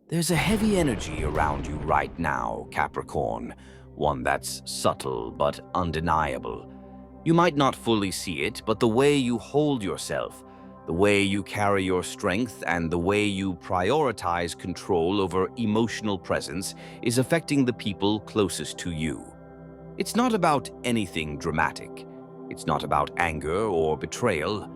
There's a heavy energy around you right now, Capricorn, one that's subtle but undeniable. You might not fully see it, but the way you hold yourself, the way you carry your strength, and the way you prioritize control over emotional presence is affecting the people closest to you. It's not about anything dramatic. It's not about anger or betrayal.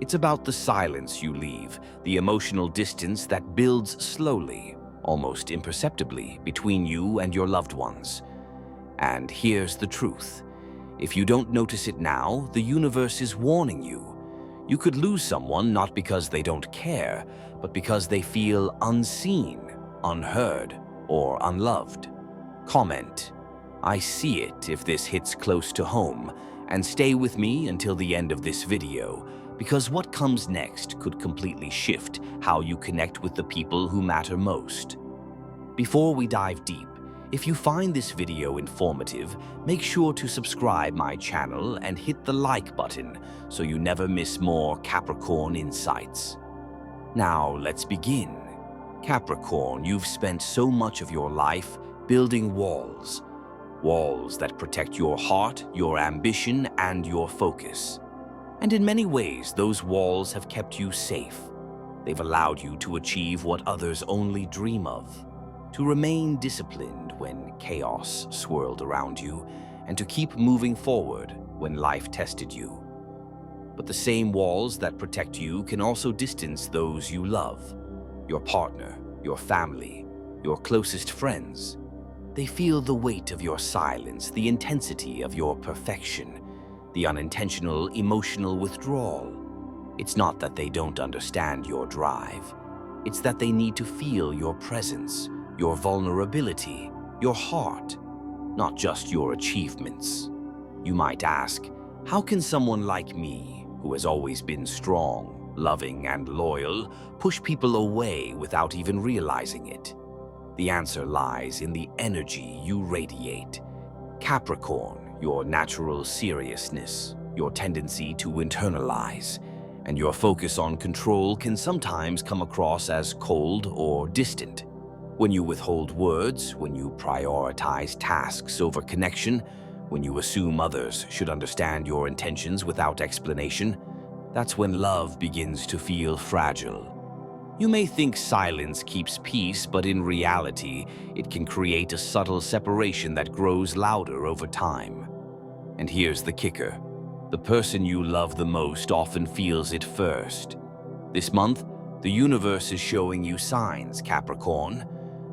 It's about the silence you leave, the emotional distance that builds slowly, almost imperceptibly, between you and your loved ones. And here's the truth. If you don't notice it now, the universe is warning you. You could lose someone not because they don't care, but because they feel unseen, unheard, or unloved. Comment, "I see it," if this hits close to home, and stay with me until the end of this video, because what comes next could completely shift how you connect with the people who matter most. Before we dive deep, if you find this video informative, make sure to subscribe my channel and hit the like button so you never miss more Capricorn insights. Now let's begin. Capricorn, you've spent so much of your life building walls. Walls that protect your heart, your ambition, and your focus. And in many ways, those walls have kept you safe. They've allowed you to achieve what others only dream of, to remain disciplined when chaos swirled around you, and to keep moving forward when life tested you. But the same walls that protect you can also distance those you love, your partner, your family, your closest friends. They feel the weight of your silence, the intensity of your perfection, the unintentional emotional withdrawal. It's not that they don't understand your drive. It's that they need to feel your presence, your vulnerability, your heart, not just your achievements. You might ask, how can someone like me, who has always been strong, loving, and loyal, push people away without even realizing it? The answer lies in the energy you radiate. Capricorn, your natural seriousness, your tendency to internalize, and your focus on control can sometimes come across as cold or distant. When you withhold words, when you prioritize tasks over connection, when you assume others should understand your intentions without explanation, that's when love begins to feel fragile. You may think silence keeps peace, but in reality, it can create a subtle separation that grows louder over time. And here's the kicker. The person you love the most often feels it first. This month, the universe is showing you signs, Capricorn.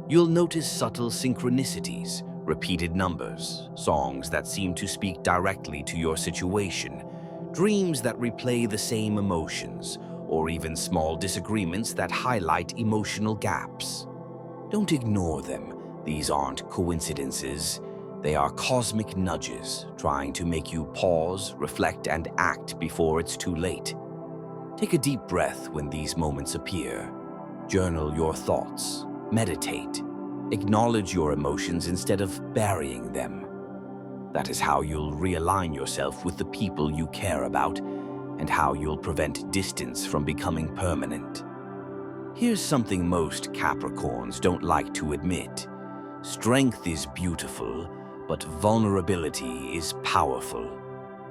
You'll notice subtle synchronicities, repeated numbers, songs that seem to speak directly to your situation, dreams that replay the same emotions, or even small disagreements that highlight emotional gaps. Don't ignore them. These aren't coincidences. They are cosmic nudges, trying to make you pause, reflect, and act before it's too late. Take a deep breath when these moments appear. Journal your thoughts. Meditate. Acknowledge your emotions instead of burying them. That is how you'll realign yourself with the people you care about, and how you'll prevent distance from becoming permanent. Here's something most Capricorns don't like to admit. Strength is beautiful, but vulnerability is powerful.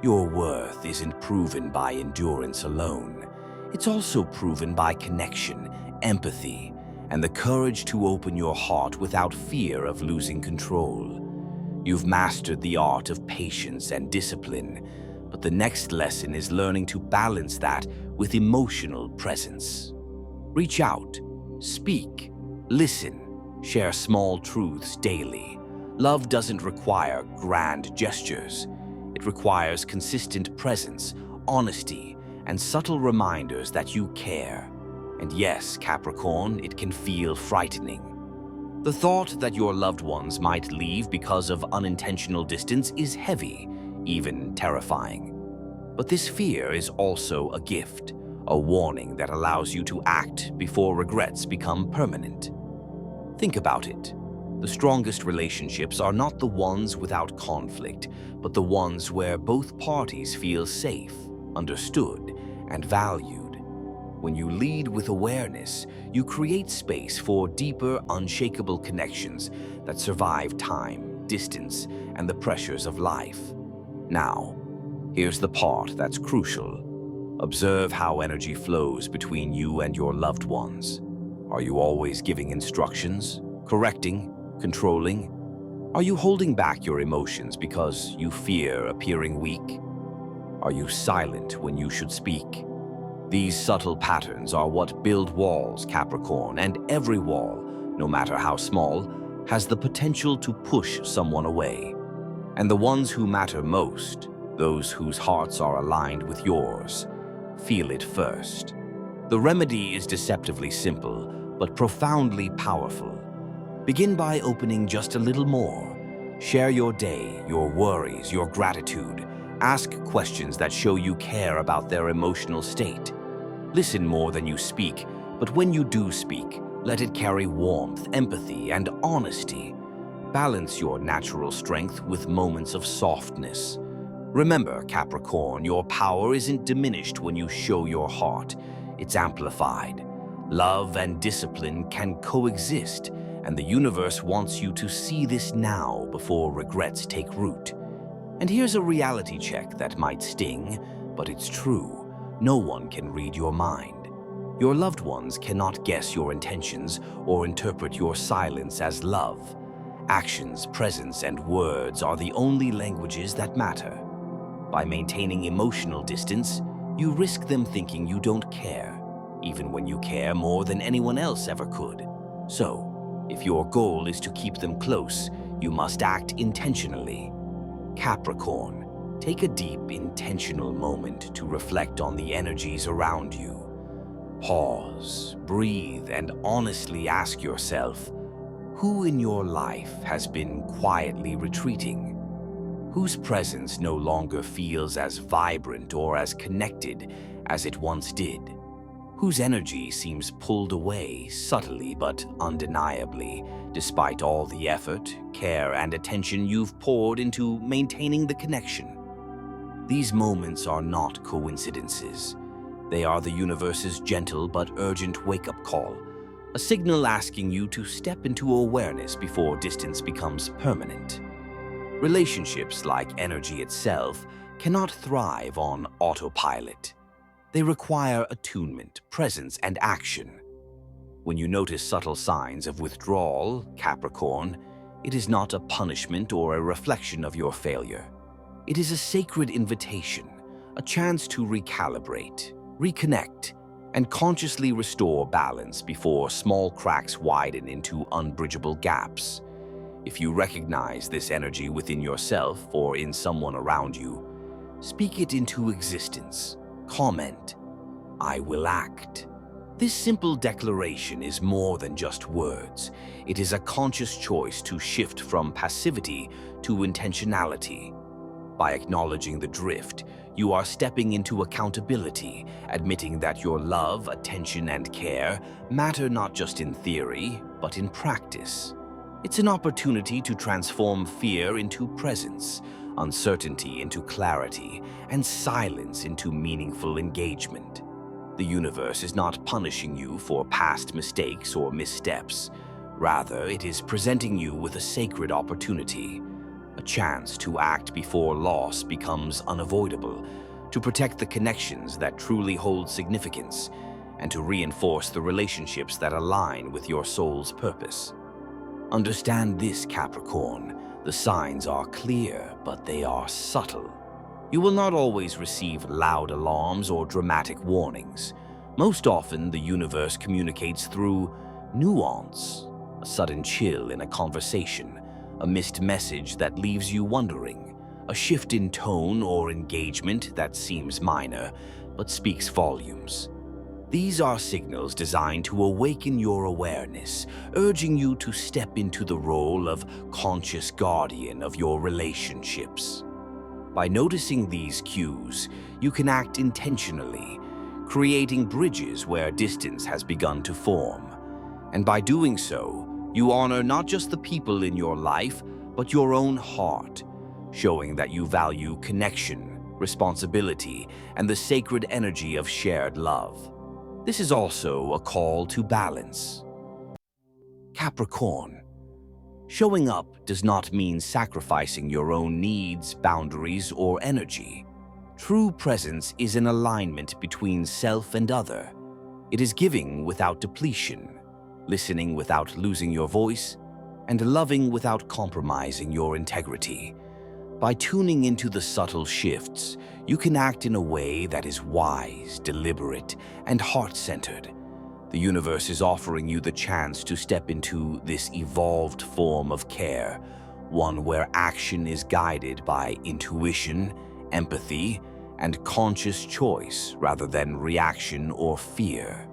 Your worth isn't proven by endurance alone. It's also proven by connection, empathy, and the courage to open your heart without fear of losing control. You've mastered the art of patience and discipline, but the next lesson is learning to balance that with emotional presence. Reach out, speak, listen, share small truths daily. Love doesn't require grand gestures. It requires consistent presence, honesty, and subtle reminders that you care. And yes, Capricorn, it can feel frightening. The thought that your loved ones might leave because of unintentional distance is heavy, even terrifying. But this fear is also a gift, a warning that allows you to act before regrets become permanent. Think about it. The strongest relationships are not the ones without conflict, but the ones where both parties feel safe, understood, and valued. When you lead with awareness, you create space for deeper, unshakable connections that survive time, distance, and the pressures of life. Now, here's the part that's crucial. Observe how energy flows between you and your loved ones. Are you always giving instructions, correcting, controlling? Are you holding back your emotions because you fear appearing weak? Are you silent when you should speak? These subtle patterns are what build walls, Capricorn, and every wall, no matter how small, has the potential to push someone away. And the ones who matter most, those whose hearts are aligned with yours, feel it first. The remedy is deceptively simple, but profoundly powerful. Begin by opening just a little more. Share your day, your worries, your gratitude. Ask questions that show you care about their emotional state. Listen more than you speak, but when you do speak, let it carry warmth, empathy, and honesty. Balance your natural strength with moments of softness. Remember, Capricorn, your power isn't diminished when you show your heart. It's amplified. Love and discipline can coexist, and the universe wants you to see this now before regrets take root. And here's a reality check that might sting, but it's true. No one can read your mind. Your loved ones cannot guess your intentions or interpret your silence as love. Actions, presence, and words are the only languages that matter. By maintaining emotional distance, you risk them thinking you don't care, even when you care more than anyone else ever could. So, if your goal is to keep them close, you must act intentionally. Capricorn, take a deep, intentional moment to reflect on the energies around you. Pause, breathe, and honestly ask yourself, who in your life has been quietly retreating? Whose presence no longer feels as vibrant or as connected as it once did? Whose energy seems pulled away subtly but undeniably, despite all the effort, care, and attention you've poured into maintaining the connection? These moments are not coincidences. They are the universe's gentle but urgent wake-up call, a signal asking you to step into awareness before distance becomes permanent. Relationships, like energy itself, cannot thrive on autopilot. They require attunement, presence, and action. When you notice subtle signs of withdrawal, Capricorn, it is not a punishment or a reflection of your failure. It is a sacred invitation, a chance to recalibrate, reconnect, and consciously restore balance before small cracks widen into unbridgeable gaps. If you recognize this energy within yourself or in someone around you, speak it into existence. Comment, "I will act." This simple declaration is more than just words. It is a conscious choice to shift from passivity to intentionality. By acknowledging the drift, you are stepping into accountability, admitting that your love, attention, and care matter not just in theory, but in practice. It's an opportunity to transform fear into presence, uncertainty into clarity, and silence into meaningful engagement. The universe is not punishing you for past mistakes or missteps. Rather, it is presenting you with a sacred opportunity, a chance to act before loss becomes unavoidable, to protect the connections that truly hold significance, and to reinforce the relationships that align with your soul's purpose. Understand this, Capricorn. The signs are clear, but they are subtle. You will not always receive loud alarms or dramatic warnings. Most often, the universe communicates through nuance, a sudden chill in a conversation, a missed message that leaves you wondering, a shift in tone or engagement that seems minor but speaks volumes. These are signals designed to awaken your awareness, urging you to step into the role of conscious guardian of your relationships. By noticing these cues, you can act intentionally, creating bridges where distance has begun to form. And by doing so, you honor not just the people in your life, but your own heart, showing that you value connection, responsibility, and the sacred energy of shared love. This is also a call to balance. Capricorn. Showing up does not mean sacrificing your own needs, boundaries, or energy. True presence is an alignment between self and other. It is giving without depletion, listening without losing your voice, and loving without compromising your integrity. By tuning into the subtle shifts, you can act in a way that is wise, deliberate, and heart-centered. The universe is offering you the chance to step into this evolved form of care, one where action is guided by intuition, empathy, and conscious choice rather than reaction or fear.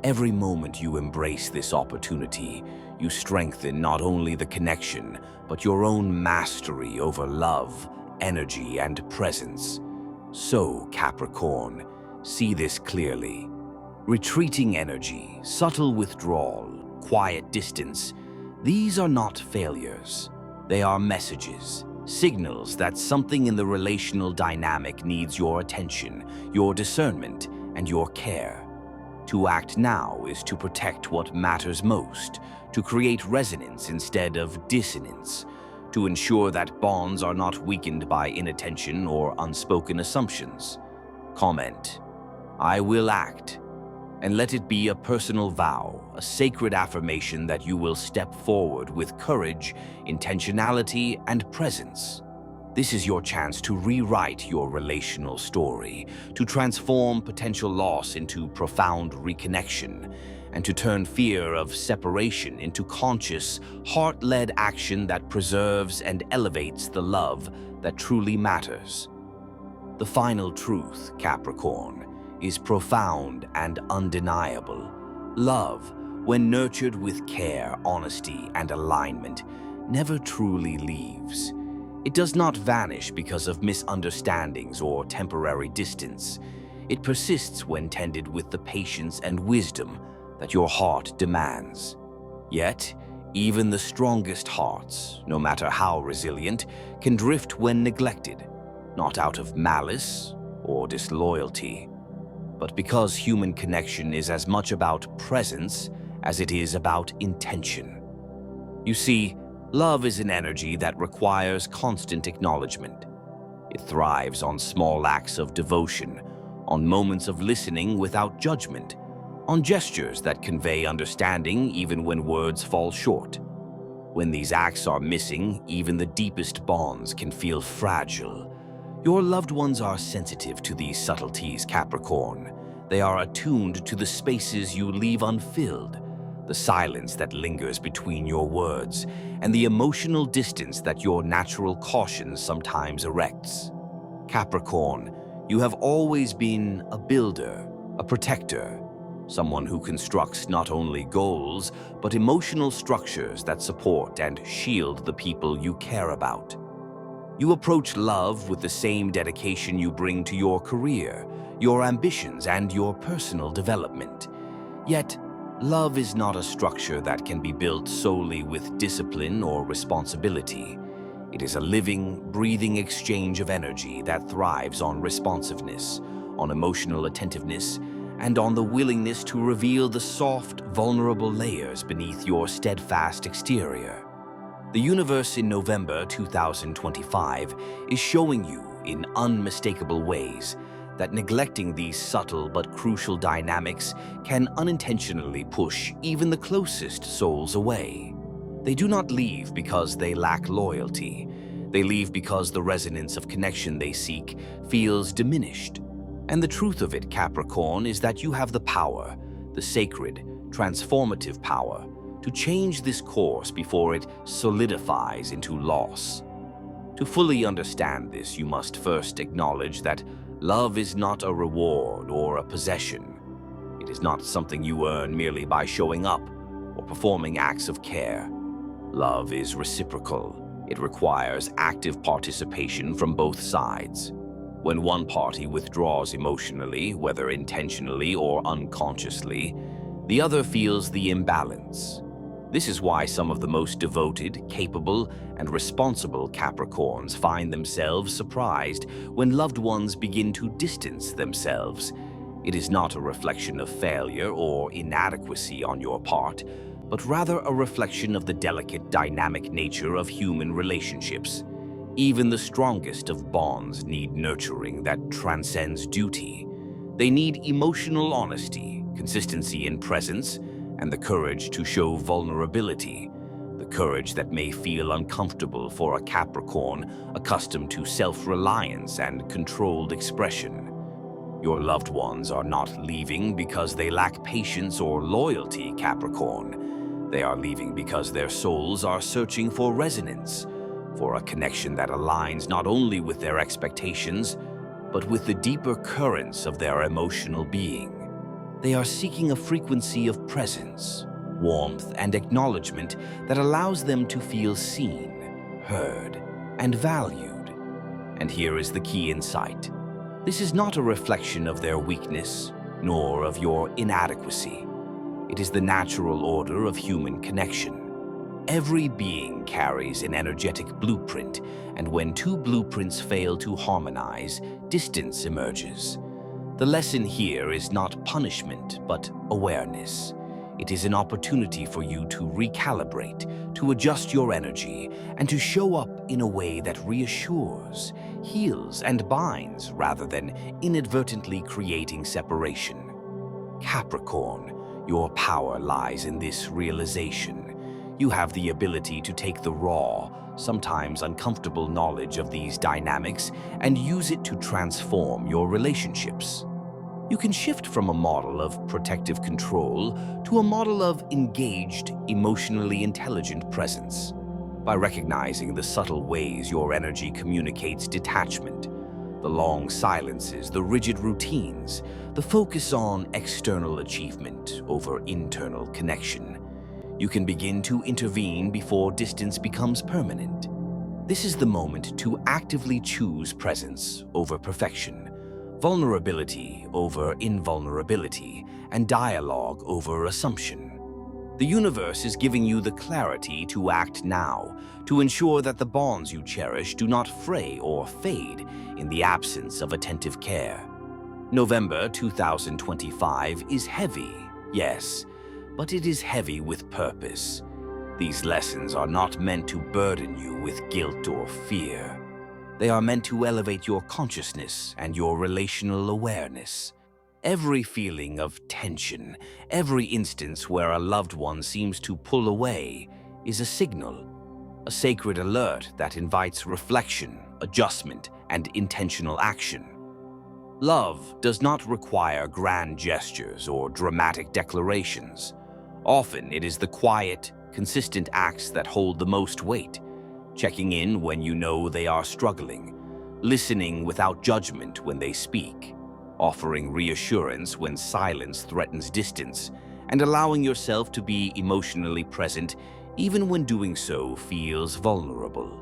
Every moment you embrace this opportunity, you strengthen not only the connection, but your own mastery over love, energy, and presence. So, Capricorn, see this clearly. Retreating energy, subtle withdrawal, quiet distance, these are not failures. They are messages, signals that something in the relational dynamic needs your attention, your discernment, and your care. To act now is to protect what matters most, to create resonance instead of dissonance, to ensure that bonds are not weakened by inattention or unspoken assumptions. Comment, I will act, and let it be a personal vow, a sacred affirmation that you will step forward with courage, intentionality, and presence. This is your chance to rewrite your relational story, to transform potential loss into profound reconnection, and to turn fear of separation into conscious, heart-led action that preserves and elevates the love that truly matters. The final truth, Capricorn, is profound and undeniable. Love, when nurtured with care, honesty, and alignment, never truly leaves. It does not vanish because of misunderstandings or temporary distance. It persists when tended with the patience and wisdom that your heart demands. Yet, even the strongest hearts, no matter how resilient, can drift when neglected, not out of malice or disloyalty, but because human connection is as much about presence as it is about intention. You see, love is an energy that requires constant acknowledgement. It thrives on small acts of devotion, on moments of listening without judgment, on gestures that convey understanding even when words fall short. When these acts are missing, even the deepest bonds can feel fragile. Your loved ones are sensitive to these subtleties, Capricorn. They are attuned to the spaces you leave unfilled, the silence that lingers between your words, and the emotional distance that your natural caution sometimes erects. Capricorn, you have always been a builder, a protector, someone who constructs not only goals, but emotional structures that support and shield the people you care about. You approach love with the same dedication you bring to your career, your ambitions, and your personal development. Yet, love is not a structure that can be built solely with discipline or responsibility. It is a living, breathing exchange of energy that thrives on responsiveness, on emotional attentiveness, and on the willingness to reveal the soft, vulnerable layers beneath your steadfast exterior. The universe in November 2025 is showing you in unmistakable ways that neglecting these subtle but crucial dynamics can unintentionally push even the closest souls away. They do not leave because they lack loyalty. They leave because the resonance of connection they seek feels diminished. And the truth of it, Capricorn, is that you have the power, the sacred, transformative power, to change this course before it solidifies into loss. To fully understand this, you must first acknowledge that love is not a reward or a possession. It is not something you earn merely by showing up or performing acts of care. Love is reciprocal. It requires active participation from both sides. When one party withdraws emotionally, whether intentionally or unconsciously, the other feels the imbalance. This is why some of the most devoted, capable, and responsible Capricorns find themselves surprised when loved ones begin to distance themselves. It is not a reflection of failure or inadequacy on your part, but rather a reflection of the delicate, dynamic nature of human relationships. Even the strongest of bonds need nurturing that transcends duty. They need emotional honesty, consistency in presence, and the courage to show vulnerability. The courage that may feel uncomfortable for a Capricorn accustomed to self-reliance and controlled expression. Your loved ones are not leaving because they lack patience or loyalty, Capricorn. They are leaving because their souls are searching for resonance, for a connection that aligns not only with their expectations, but with the deeper currents of their emotional being. They are seeking a frequency of presence, warmth, and acknowledgement that allows them to feel seen, heard, and valued. And here is the key insight. This is not a reflection of their weakness, nor of your inadequacy. It is the natural order of human connection. Every being carries an energetic blueprint, and when two blueprints fail to harmonize, distance emerges. The lesson here is not punishment, but awareness. It is an opportunity for you to recalibrate, to adjust your energy, and to show up in a way that reassures, heals, and binds rather than inadvertently creating separation. Capricorn, your power lies in this realization. You have the ability to take the raw, sometimes uncomfortable knowledge of these dynamics and use it to transform your relationships. You can shift from a model of protective control to a model of engaged, emotionally intelligent presence. By recognizing the subtle ways your energy communicates detachment, the long silences, the rigid routines, the focus on external achievement over internal connection, you can begin to intervene before distance becomes permanent. This is the moment to actively choose presence over perfection, vulnerability over invulnerability, and dialogue over assumption. The universe is giving you the clarity to act now, to ensure that the bonds you cherish do not fray or fade in the absence of attentive care. November 2025 is heavy, yes, but it is heavy with purpose. These lessons are not meant to burden you with guilt or fear. They are meant to elevate your consciousness and your relational awareness. Every feeling of tension, every instance where a loved one seems to pull away, is a signal, a sacred alert that invites reflection, adjustment, and intentional action. Love does not require grand gestures or dramatic declarations. Often it is the quiet, consistent acts that hold the most weight. Checking in when you know they are struggling, listening without judgment when they speak, offering reassurance when silence threatens distance, and allowing yourself to be emotionally present even when doing so feels vulnerable.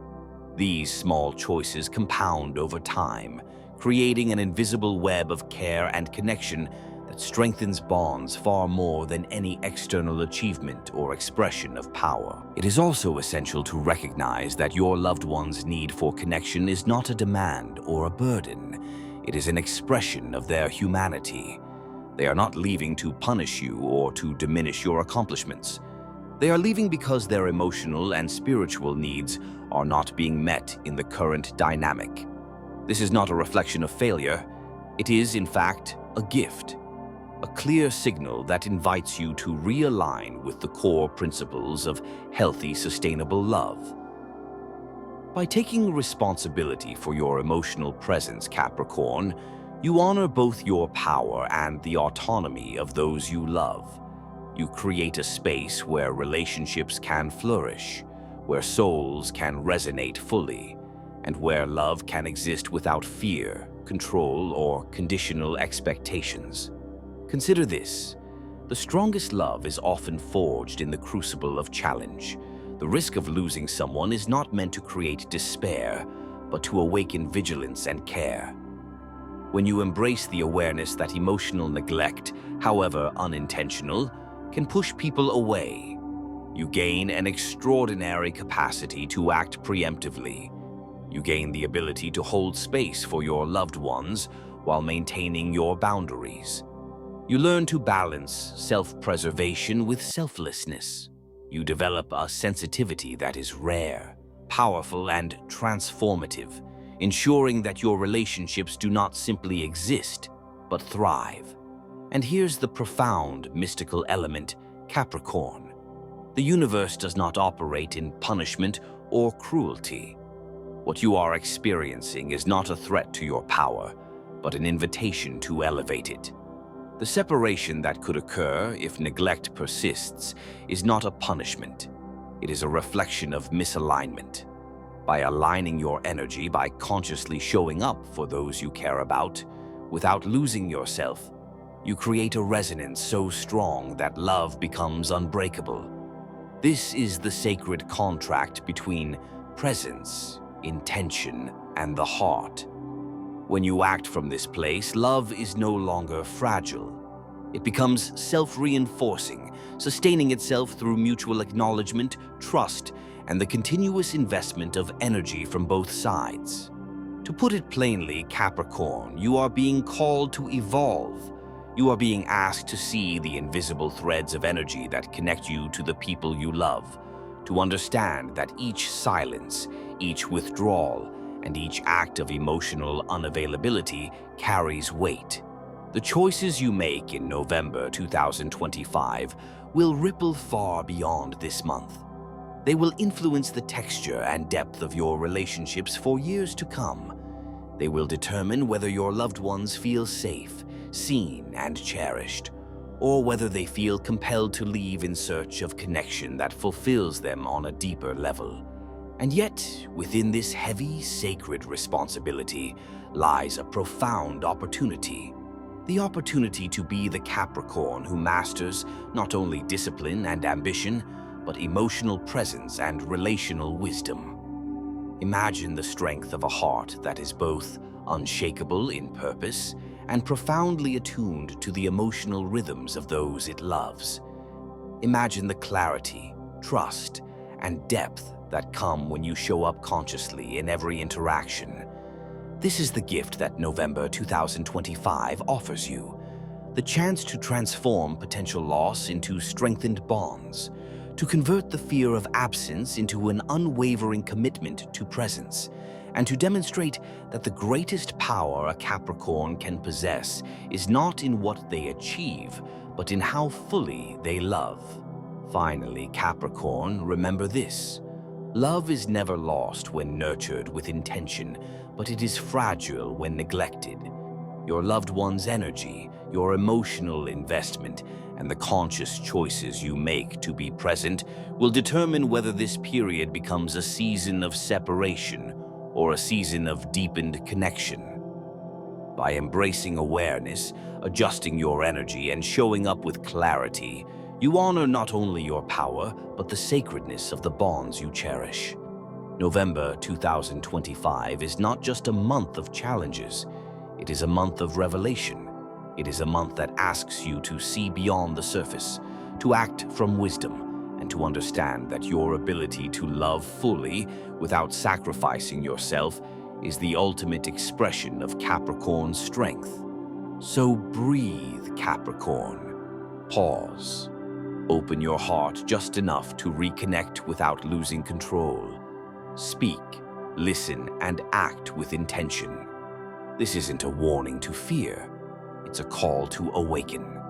These small choices compound over time, creating an invisible web of care and connection that strengthens bonds far more than any external achievement or expression of power. It is also essential to recognize that your loved one's need for connection is not a demand or a burden. It is an expression of their humanity. They are not leaving to punish you or to diminish your accomplishments. They are leaving because their emotional and spiritual needs are not being met in the current dynamic. This is not a reflection of failure. It is, in fact, a gift. A clear signal that invites you to realign with the core principles of healthy, sustainable love. By taking responsibility for your emotional presence, Capricorn, you honor both your power and the autonomy of those you love. You create a space where relationships can flourish, where souls can resonate fully, and where love can exist without fear, control, or conditional expectations. Consider this: the strongest love is often forged in the crucible of challenge. The risk of losing someone is not meant to create despair, but to awaken vigilance and care. When you embrace the awareness that emotional neglect, however unintentional, can push people away, you gain an extraordinary capacity to act preemptively. You gain the ability to hold space for your loved ones while maintaining your boundaries. You learn to balance self-preservation with selflessness. You develop a sensitivity that is rare, powerful, and transformative, ensuring that your relationships do not simply exist, but thrive. And here's the profound mystical element, Capricorn. The universe does not operate in punishment or cruelty. What you are experiencing is not a threat to your power, but an invitation to elevate it. The separation that could occur if neglect persists is not a punishment. It is a reflection of misalignment. By aligning your energy, by consciously showing up for those you care about, without losing yourself, you create a resonance so strong that love becomes unbreakable. This is the sacred contract between presence, intention, and the heart. When you act from this place, love is no longer fragile. It becomes self-reinforcing, sustaining itself through mutual acknowledgement, trust, and the continuous investment of energy from both sides. To put it plainly, Capricorn, you are being called to evolve. You are being asked to see the invisible threads of energy that connect you to the people you love, to understand that each silence, each withdrawal, and each act of emotional unavailability carries weight. The choices you make in November 2025 will ripple far beyond this month. They will influence the texture and depth of your relationships for years to come. They will determine whether your loved ones feel safe, seen, and cherished, or whether they feel compelled to leave in search of connection that fulfills them on a deeper level. And yet, within this heavy, sacred responsibility lies a profound opportunity. The opportunity to be the Capricorn who masters not only discipline and ambition, but emotional presence and relational wisdom. Imagine the strength of a heart that is both unshakable in purpose and profoundly attuned to the emotional rhythms of those it loves. Imagine the clarity, trust, and depth that come when you show up consciously in every interaction. This is the gift that November 2025 offers you, the chance to transform potential loss into strengthened bonds, to convert the fear of absence into an unwavering commitment to presence, and to demonstrate that the greatest power a Capricorn can possess is not in what they achieve, but in how fully they love. Finally, Capricorn, remember this. Love is never lost when nurtured with intention, but it is fragile when neglected. Your loved one's energy, your emotional investment, and the conscious choices you make to be present will determine whether this period becomes a season of separation or a season of deepened connection. By embracing awareness, adjusting your energy, and showing up with clarity, you honor not only your power, but the sacredness of the bonds you cherish. November 2025 is not just a month of challenges. It is a month of revelation. It is a month that asks you to see beyond the surface, to act from wisdom, and to understand that your ability to love fully without sacrificing yourself is the ultimate expression of Capricorn's strength. So breathe, Capricorn. Pause. Open your heart just enough to reconnect without losing control. Speak, listen, and act with intention. This isn't a warning to fear. It's a call to awaken.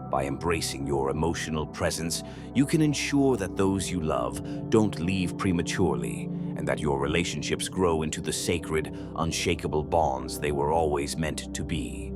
By embracing your emotional presence, you can ensure that those you love don't leave prematurely, and that your relationships grow into the sacred, unshakable bonds they were always meant to be.